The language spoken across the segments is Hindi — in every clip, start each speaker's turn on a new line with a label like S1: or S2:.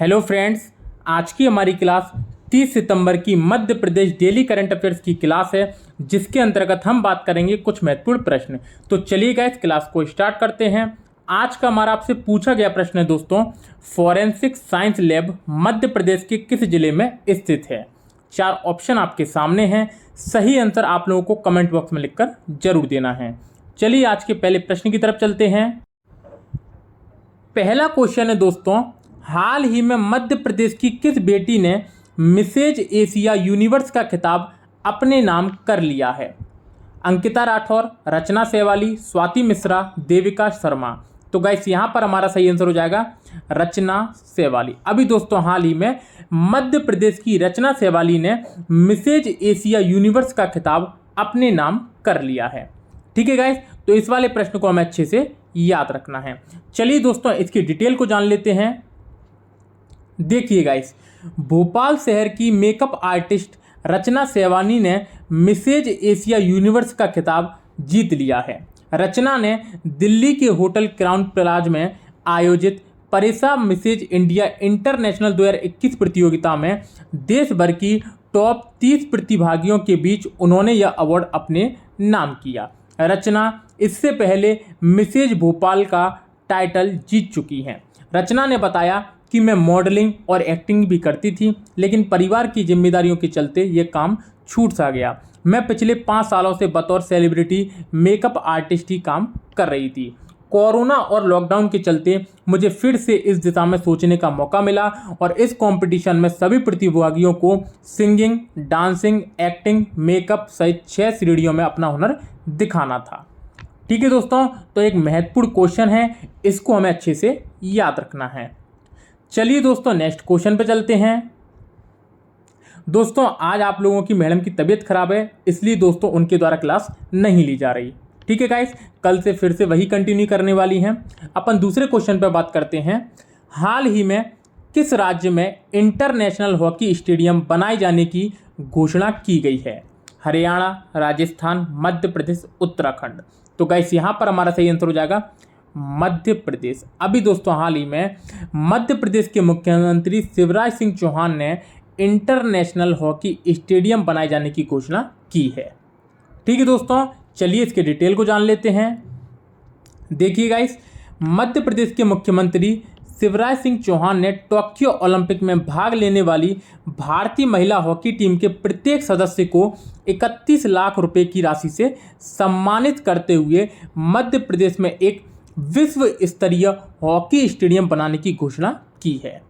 S1: हेलो फ्रेंड्स, आज की हमारी क्लास 30 सितंबर की Madhya Pradesh daily current affairs की क्लास है, जिसके अंतर्गत हम बात करेंगे कुछ महत्वपूर्ण प्रश्न। तो चलिए गाइस, क्लास को स्टार्ट करते हैं। आज का हमारा आपसे पूछा गया प्रश्न है दोस्तों, forensic science lab Madhya Pradesh के किस जिले में स्थित है। 4 ऑप्शन आपके सामने हैं। सही आंसर आप लोगों को कमेंट बॉक्स में लिखकर जरूर देना है। चलिए आज के पहले प्रश्न की तरफ चलते हैं। पहला क्वेश्चन है दोस्तों, हाल ही में मध्य प्रदेश की किस बेटी ने मिसेज एशिया यूनिवर्स का खिताब अपने नाम कर लिया है। अंकिता राठौर, रचना सेवाली, स्वाति मिश्रा, देविका शर्मा। तो गाइस यहाँ पर हमारा सही आंसर हो जाएगा रचना सेवाली। अभी दोस्तों हाल ही में मध्य प्रदेश की रचना सेवाली ने मिसेज एशिया यूनिवर्स का खिताब अपने नाम कर लिया है। ठीक है गाइस, तो इस वाले प्रश्न को हमें अच्छे से याद रखना है। चलिए दोस्तों इसकी डिटेल को जान लेते हैं। देखिए गाइस, भोपाल शहर की मेकअप आर्टिस्ट रचना सेवानी ने मिसेज एशिया यूनिवर्स का खिताब जीत लिया है। रचना ने दिल्ली के होटल क्राउन प्लाजा में आयोजित परेसा मिसेज इंडिया इंटरनेशनल 2021 प्रतियोगिता में देश भर की टॉप 30 प्रतिभागियों के बीच उन्होंने यह अवार्ड अपने नाम किया। रचना इससे पहले मिसेज भोपाल का टाइटल जीत चुकी हैं। रचना ने बताया कि मैं मॉडलिंग और एक्टिंग भी करती थी, लेकिन परिवार की जिम्मेदारियों के चलते ये काम छूट सा गया। मैं पिछले 5 सालों से बतौर सेलिब्रिटी मेकअप आर्टिस्ट ही काम कर रही थी। कोरोना और लॉकडाउन के चलते मुझे फिर से इस दिशा में सोचने का मौका मिला और इस कंपटीशन में सभी प्रतिभागियों को सिंगिंग, डांसिंग, एक्टिंग, मेकअप सहित 6 श्रेणियों में अपना हुनर दिखाना था। ठीक है दोस्तों, तो एक महत्वपूर्ण क्वेश्चन है, इसको हमें अच्छे से याद रखना है। चलिए दोस्तों नेक्स्ट क्वेश्चन पे चलते हैं। दोस्तों आज आप लोगों की मैडम की तबीयत खराब है, इसलिए दोस्तों उनके द्वारा क्लास नहीं ली जा रही। ठीक है गाइस, कल से फिर से वही कंटिन्यू करने वाली हैं। अपन दूसरे क्वेश्चन पे बात करते हैं। हाल ही में किस राज्य में इंटरनेशनल हॉकी स्टेडियम बनाए जाने की घोषणा की गई है। हरियाणा, राजस्थान, मध्य प्रदेश, उत्तराखंड। तो गाइस यहाँ पर हमारा सही आंसर हो जाएगा मध्य प्रदेश। अभी दोस्तों हाल ही में मध्य प्रदेश के मुख्यमंत्री शिवराज सिंह चौहान ने इंटरनेशनल हॉकी स्टेडियम बनाए जाने की घोषणा की है। ठीक है दोस्तों, चलिए इसके डिटेल को जान लेते हैं। देखिए गाइस, मध्य प्रदेश के मुख्यमंत्री शिवराज सिंह चौहान ने टोक्यो ओलंपिक में भाग लेने वाली भारतीय महिला हॉकी टीम के प्रत्येक सदस्य को 31 लाख रुपए की राशि से सम्मानित करते हुए मध्य प्रदेश में एक विश्व स्तरीय हॉकी स्टेडियम बनाने की घोषणा की है।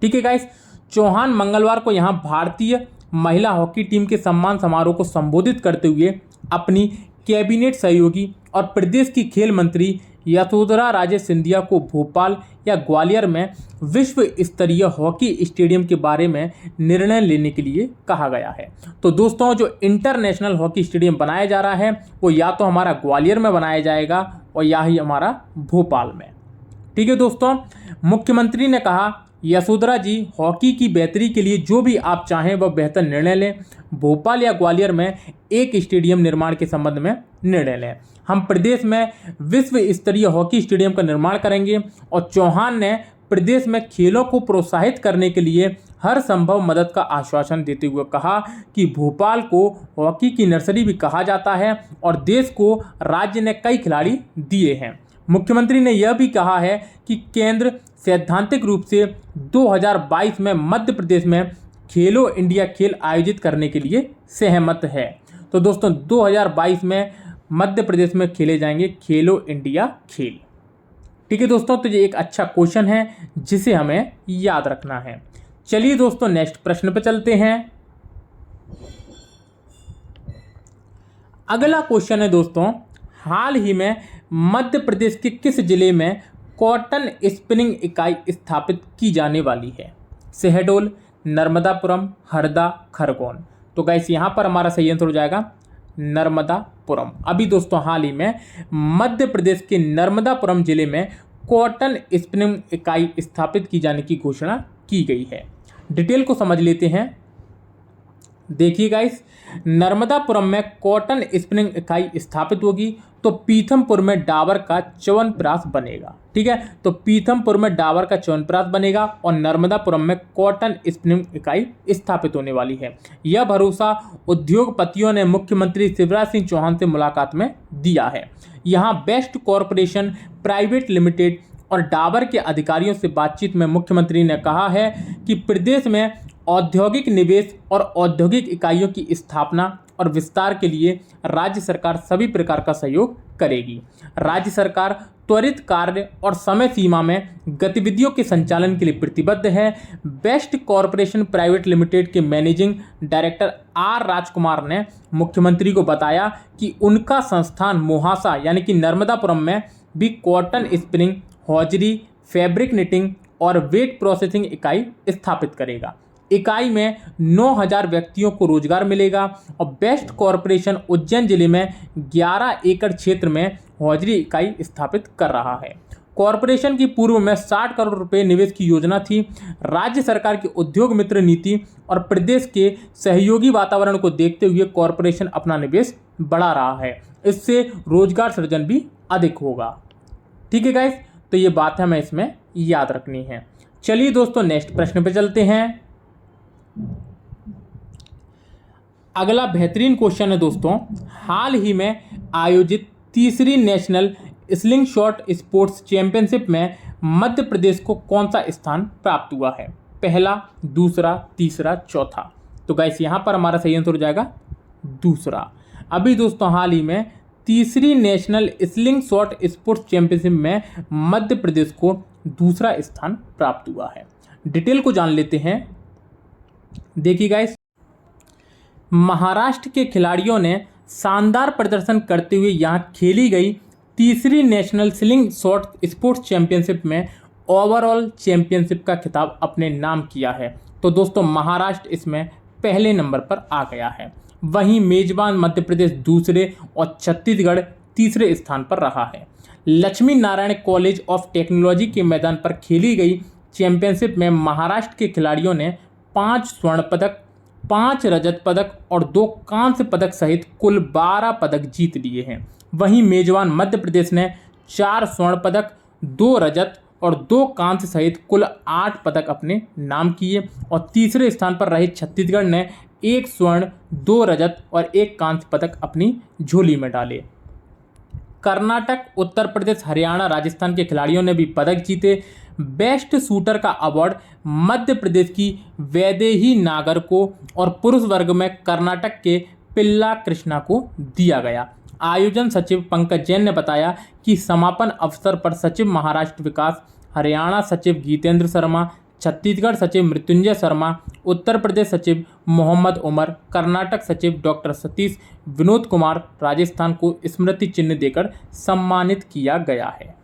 S1: ठीक है गाइस, चौहान मंगलवार को यहां भारतीय महिला हॉकी टीम के सम्मान समारोह को संबोधित करते हुए अपनी कैबिनेट सहयोगी और प्रदेश की खेल मंत्री यशोधरा राजे सिंधिया को भोपाल या ग्वालियर में विश्व स्तरीय हॉकी स्टेडियम के बारे में निर्णय लेने के लिए कहा गया है। तो दोस्तों जो इंटरनेशनल हॉकी स्टेडियम बनाया जा रहा है वो या तो हमारा ग्वालियर में बनाया जाएगा और या ही हमारा भोपाल में। ठीक है दोस्तों, मुख्यमंत्री ने कहा, यशोधरा जी, हॉकी की बेहतरी के लिए जो भी आप चाहें वह बेहतर निर्णय लें। भोपाल या ग्वालियर में एक स्टेडियम निर्माण के संबंध में निर्णय लें। हम प्रदेश में विश्व स्तरीय हॉकी स्टेडियम का निर्माण करेंगे। और चौहान ने प्रदेश में खेलों को प्रोत्साहित करने के लिए हर संभव मदद का आश्वासन देते हुए कहा कि भोपाल को हॉकी की नर्सरी भी कहा जाता है और देश को राज्य ने कई खिलाड़ी दिए हैं। मुख्यमंत्री ने यह भी कहा है कि केंद्र सैद्धांतिक रूप से 2022 में मध्य प्रदेश में खेलो इंडिया खेल आयोजित करने के लिए सहमत है। तो दोस्तों 2022 में मध्य प्रदेश में खेले जाएंगे खेलो इंडिया खेल। ठीक है दोस्तों, तो ये एक अच्छा क्वेश्चन है जिसे हमें याद रखना है। चलिए दोस्तों नेक्स्ट प्रश्न पे चलते हैं। अगला क्वेश्चन है दोस्तों, हाल ही में मध्य प्रदेश के किस जिले में कॉटन स्पिनिंग इकाई स्थापित की जाने वाली है। शहडोल, नर्मदापुरम, हरदा, खरगोन। तो गाइस यहाँ पर हमारा सही आंसर हो जाएगा नर्मदापुरम। अभी दोस्तों हाल ही में मध्य प्रदेश के नर्मदापुरम जिले में कॉटन स्पिनिंग इकाई स्थापित की जाने की घोषणा की गई है। डिटेल को समझ लेते हैं। देखिए गाइस, नर्मदापुरम में कॉटन स्पिनिंग इकाई स्थापित होगी। तो पीथमपुर में डाबर का च्यवनप्राश बनेगा। ठीक है, तो पीथमपुर में डाबर का च्यवनप्राश बनेगा और नर्मदापुरम में कॉटन स्पिनिंग इकाई स्थापित होने वाली है। यह भरोसा उद्योगपतियों ने मुख्यमंत्री शिवराज सिंह चौहान से मुलाकात में दिया है। यहाँ बेस्ट कॉरपोरेशन प्राइवेट लिमिटेड और डाबर के अधिकारियों से बातचीत में मुख्यमंत्री ने कहा है कि प्रदेश में औद्योगिक निवेश और औद्योगिक इकाइयों की स्थापना और विस्तार के लिए राज्य सरकार सभी प्रकार का सहयोग करेगी। राज्य सरकार त्वरित कार्य और समय सीमा में गतिविधियों के संचालन के लिए प्रतिबद्ध है। बेस्ट कॉरपोरेशन प्राइवेट लिमिटेड के मैनेजिंग डायरेक्टर आर राजकुमार ने मुख्यमंत्री को बताया कि उनका संस्थान मोहासा यानी कि नर्मदापुरम में भी cotton spinning, hosiery, fabric knitting और वेट प्रोसेसिंग इकाई स्थापित करेगा। इकाई में 9,000 व्यक्तियों को रोजगार मिलेगा और बेस्ट कॉरपोरेशन उज्जैन जिले में 11 एकड़ क्षेत्र में हौजरी इकाई स्थापित कर रहा है। कॉरपोरेशन की पूर्व में 60 करोड़ रुपए निवेश की योजना थी। राज्य सरकार की उद्योग मित्र नीति और प्रदेश के सहयोगी वातावरण को देखते हुए कॉरपोरेशन अपना निवेश बढ़ा रहा है। इससे रोजगार सृजन भी अधिक होगा। ठीक है गाइस, तो ये बात हमें इसमें याद रखनी है। चलिए दोस्तों नेक्स्ट प्रश्न पे चलते हैं। अगला बेहतरीन क्वेश्चन है दोस्तों, हाल ही में आयोजित तीसरी national sling shot sports championship में मध्य प्रदेश को कौन सा स्थान प्राप्त हुआ है? पहला, दूसरा, तीसरा, चौथा। तो गाइस यहाँ पर हमारा सही आंसर हो जाएगा दूसरा। अभी दोस्तों हाल ही में तीसरी national sling shot sports championship में मध्य प्रदेश को दूसरा स्थान प्राप्त हुआ है। डिटेल को जान लेते हैं। देखिए गाइस, महाराष्ट्र के खिलाड़ियों ने शानदार प्रदर्शन करते हुए यहां खेली गई तीसरी national sling shot sports championship में ओवरऑल चैंपियनशिप का खिताब अपने नाम किया है। तो दोस्तों महाराष्ट्र इसमें पहले नंबर पर आ गया है। वहीं मेजबान मध्य प्रदेश दूसरे और छत्तीसगढ़ तीसरे स्थान पर रहा है। Lakshmi Narayan college of technology के मैदान पर खेली गई चैंपियनशिप में महाराष्ट्र के खिलाड़ियों ने 5 स्वर्ण पदक, 5 रजत पदक और 2 कांस्य पदक सहित कुल 12 पदक जीत लिए हैं। वहीं मेजबान मध्य प्रदेश ने 4 स्वर्ण पदक, 2 रजत और 2 कांस्य सहित कुल 8 पदक अपने नाम किए और तीसरे स्थान पर रहे छत्तीसगढ़ ने 1 स्वर्ण, 2 रजत और 1 कांस्य पदक अपनी झोली में डाले। कर्नाटक, उत्तर प्रदेश, हरियाणा, राजस्थान के खिलाड़ियों ने भी पदक जीते। बेस्ट शूटर का अवार्ड मध्य प्रदेश की वैदेही नागर को और पुरुष वर्ग में कर्नाटक के पिल्ला कृष्णा को दिया गया। आयोजन सचिव पंकज जैन ने बताया कि समापन अवसर पर सचिव महाराष्ट्र विकास, हरियाणा सचिव गीतेंद्र शर्मा, छत्तीसगढ़ सचिव मृत्युंजय शर्मा, उत्तर प्रदेश सचिव मोहम्मद उमर, कर्नाटक सचिव डॉक्टर सतीश विनोद कुमार, राजस्थान को स्मृति चिन्ह देकर सम्मानित किया गया है।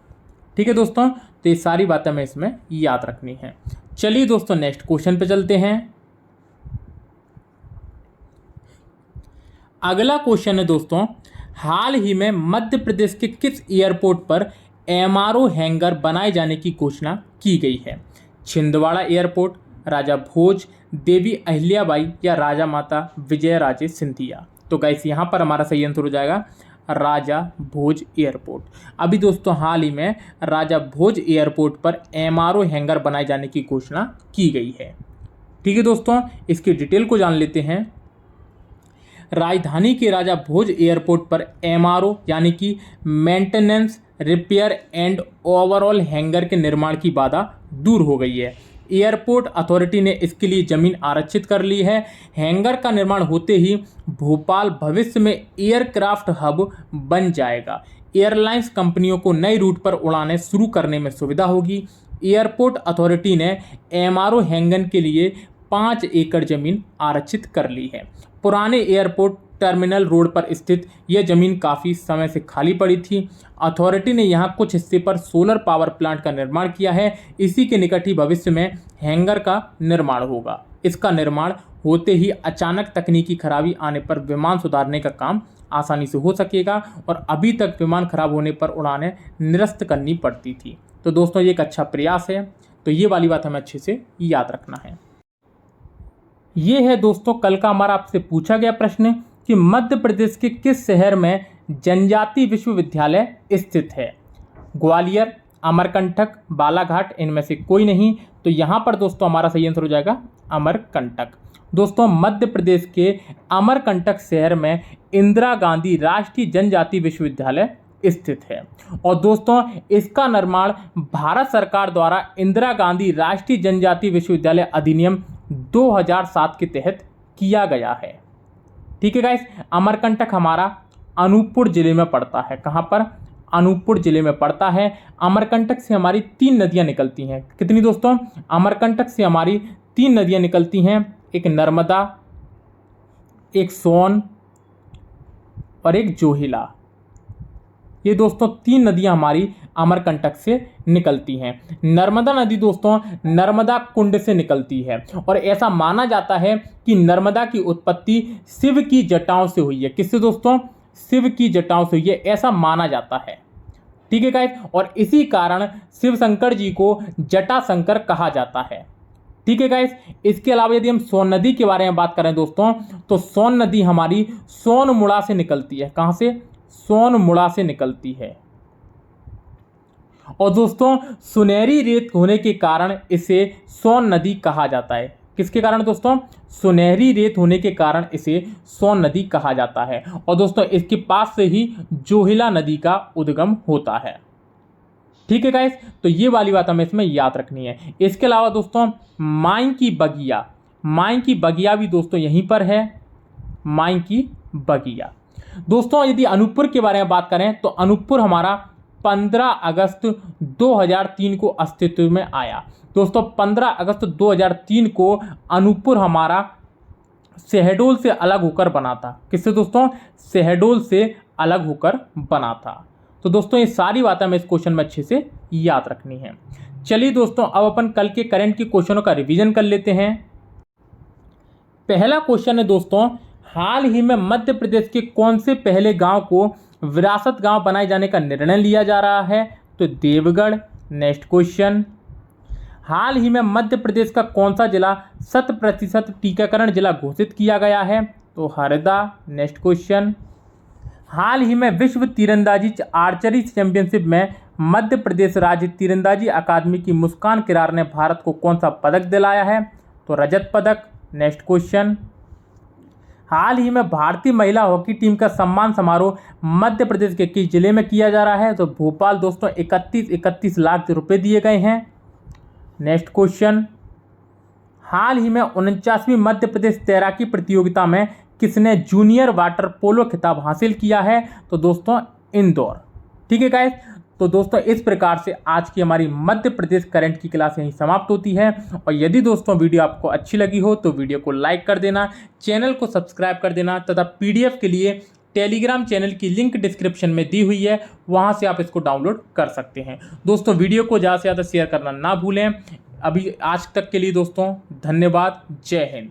S1: ठीक है दोस्तों, तो ये सारी बातें हमें इसमें याद रखनी है। चलिए दोस्तों नेक्स्ट क्वेश्चन पे चलते हैं। अगला क्वेश्चन है दोस्तों, हाल ही में मध्य प्रदेश के किस एयरपोर्ट पर एमआरओ हैंगर बनाए जाने की घोषणा की गई है? छिंदवाड़ा एयरपोर्ट, राजा भोज, देवी अहिल्याबाई या राजा माता विजय राजे सिंधिया। तो गाइस यहाँ पर हमारा सही आंसर हो जाएगा राजा भोज एयरपोर्ट। अभी दोस्तों हाल ही में राजा भोज एयरपोर्ट पर एमआरओ हैंगर बनाए जाने की घोषणा की गई है। ठीक है दोस्तों, इसकी डिटेल को जान लेते हैं। राजधानी के राजा भोज एयरपोर्ट पर एमआरओ यानी कि maintenance, repair and overall hanger के निर्माण की बाधा दूर हो गई है। एयरपोर्ट अथॉरिटी ने इसके लिए जमीन आरक्षित कर ली है। हैंगर का निर्माण होते ही भोपाल भविष्य में एयरक्राफ्ट हब बन जाएगा। एयरलाइंस कंपनियों को नए रूट पर उड़ानें शुरू करने में सुविधा होगी। एयरपोर्ट अथॉरिटी ने एमआरओ हैंगर के लिए 5 एकड़ जमीन आरक्षित कर ली है। पुराने एयरपोर्ट टर्मिनल रोड पर स्थित यह जमीन काफ़ी समय से खाली पड़ी थी। अथॉरिटी ने यहाँ कुछ हिस्से पर सोलर पावर प्लांट का निर्माण किया है। इसी के निकट ही भविष्य में हैंगर का निर्माण होगा। इसका निर्माण होते ही अचानक तकनीकी खराबी आने पर विमान सुधारने का काम आसानी से हो सकेगा और अभी तक विमान खराब होने पर उड़ानें निरस्त करनी पड़ती थी। तो दोस्तों ये एक अच्छा प्रयास है, तो ये वाली बात हमें अच्छे से याद रखना है। ये है दोस्तों कल का हमारा आपसे पूछा गया प्रश्न कि मध्य प्रदेश के किस शहर में जनजाति विश्वविद्यालय स्थित है? ग्वालियर, अमरकंटक, बालाघाट, इनमें से कोई नहीं। तो यहाँ पर दोस्तों हमारा सही आंसर हो जाएगा अमरकंटक। दोस्तों मध्य प्रदेश के अमरकंटक शहर में इंदिरा गांधी राष्ट्रीय जनजाति विश्वविद्यालय स्थित है। और दोस्तों इसका निर्माण भारत सरकार द्वारा इंदिरा गांधी राष्ट्रीय जनजाति विश्वविद्यालय अधिनियम 2007 के तहत किया गया है। ठीक है गाइस, अमरकंटक हमारा अनूपपुर जिले में पड़ता है। कहाँ पर? अनूपपुर जिले में पड़ता है। अमरकंटक से हमारी 3 नदियां निकलती हैं। कितनी दोस्तों? अमरकंटक से हमारी 3 नदियां निकलती हैं, एक नर्मदा, एक सोन और एक जोहिला। ये दोस्तों 3 नदियां हमारी अमरकंटक से निकलती हैं। नर्मदा नदी दोस्तों नर्मदा कुंड से निकलती है और ऐसा माना जाता है कि नर्मदा की उत्पत्ति शिव की जटाओं से हुई है। किससे दोस्तों? शिव की जटाओं से हुई है, ऐसा माना जाता है। ठीक है गाइस, और इसी कारण शिव शंकर जी को जटा शंकर कहा जाता है। ठीक है गाइस, इसके अलावा यदि हम सोन नदी के बारे में बात करें दोस्तों, तो सोन नदी हमारी सोनमुड़ा से निकलती है। कहां से? सोनमुड़ा से निकलती है। और दोस्तों सुनहरी रेत होने के कारण इसे सोन नदी कहा जाता है। किसके कारण दोस्तों? सुनहरी रेत होने के कारण इसे सोन नदी कहा जाता है। और दोस्तों इसके पास से ही जोहिला नदी का उद्गम होता है। ठीक है गाइस, तो ये वाली बात हमें इसमें याद रखनी है। इसके अलावा दोस्तों माई की बगिया भी दोस्तों यहीं पर है। माई की बगिया। दोस्तों यदि अनूपपुर के बारे में बात करें तो अनूपपुर हमारा 15 अगस्त 2003 को अस्तित्व में आया। दोस्तों 15 अगस्त 2003 को अनूपपुर हमारा शहडोल से अलग होकर बना था। किससे दोस्तों? शहडोल से अलग होकर बना था। तो दोस्तों ये सारी बातें हमें इस क्वेश्चन में अच्छे से याद रखनी है। चलिए दोस्तों अब अपन कल के करंट के क्वेश्चनों का रिवीजन कर लेते हैं। पहला क्वेश्चन है दोस्तों, हाल ही में मध्य प्रदेश के कौन से पहले गांव को विरासत गांव बनाए जाने का निर्णय लिया जा रहा है? तो देवगढ़। नेक्स्ट क्वेश्चन, हाल ही में मध्य प्रदेश का कौन सा जिला 100% टीकाकरण जिला घोषित किया गया है? तो हरदा। नेक्स्ट क्वेश्चन, हाल ही में विश्व तीरंदाजी आर्चरी चैंपियनशिप में मध्य प्रदेश राज्य तीरंदाजी अकादमी की मुस्कान किरार ने भारत को कौन सा पदक दिलाया है? तो रजत पदक। नेक्स्ट क्वेश्चन, हाल ही में भारतीय महिला हॉकी टीम का सम्मान समारोह मध्य प्रदेश के किस जिले में किया जा रहा है? तो भोपाल। दोस्तों 31 लाख रुपए दिए गए हैं। नेक्स्ट क्वेश्चन, हाल ही में 49वीं मध्य प्रदेश तैराकी प्रतियोगिता में किसने जूनियर वाटर पोलो खिताब हासिल किया है? तो दोस्तों इंदौर। ठीक है गाइस, तो दोस्तों इस प्रकार से आज की हमारी मध्य प्रदेश करंट की क्लास यहीं समाप्त होती है। और यदि दोस्तों वीडियो आपको अच्छी लगी हो तो वीडियो को लाइक कर देना, चैनल को सब्सक्राइब कर देना तथा पीडीएफ के लिए टेलीग्राम चैनल की लिंक डिस्क्रिप्शन में दी हुई है, वहां से आप इसको डाउनलोड कर सकते हैं। दोस्तों वीडियो को ज़्यादा से ज़्यादा शेयर करना ना भूलें। अभी आज तक के लिए दोस्तों धन्यवाद। जय हिंद।